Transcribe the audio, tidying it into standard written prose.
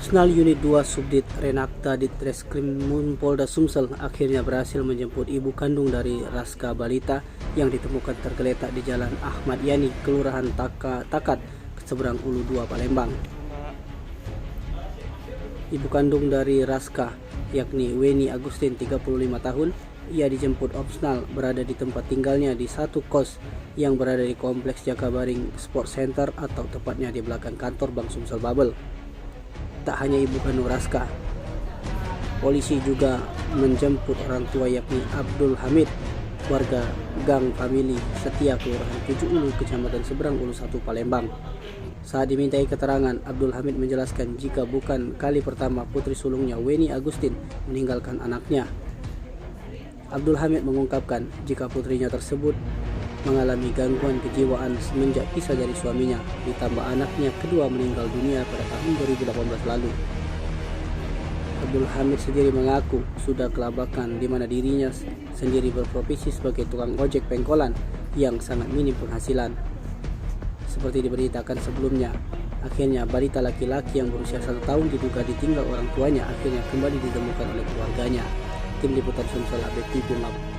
Opsnal Unit 2 Subdit Renakta Ditreskrim Polda Sumsel akhirnya berhasil menjemput ibu kandung dari Raska balita yang ditemukan tergeletak di Jalan Ahmad Yani, Kelurahan Takat, seberang Ulu 2, Palembang. Ibu kandung dari Raska, yakni Weni Agustin, 35 tahun, ia dijemput Opsnal berada di tempat tinggalnya di satu kos yang berada di Kompleks Jakabaring Sport Center atau tepatnya di belakang kantor Bank Sumsel Babel. Tak hanya ibu kandung Raska, polisi juga menjemput orang tua yakni Abdul Hamid, warga Gang Famili Setia, Kelurahan 7 Ulu, Kecamatan Seberang Ulu 1, Palembang. Saat dimintai keterangan, Abdul Hamid menjelaskan jika bukan kali pertama putri sulungnya Weni Agustin meninggalkan anaknya. Abdul Hamid mengungkapkan jika putrinya tersebut mengalami gangguan kejiwaan semenjak pisah dari suaminya, ditambah anaknya kedua meninggal dunia pada tahun 2018 lalu. Abdul Hamid sendiri mengaku sudah kelabakan di mana dirinya sendiri berprofesi sebagai tukang ojek pengkolan yang sangat minim penghasilan. Seperti diberitakan sebelumnya, akhirnya balita laki-laki yang berusia 1 tahun diduga ditinggal orang tuanya akhirnya kembali ditemukan oleh keluarganya. Tim Liputan Sumsel Update TV Map.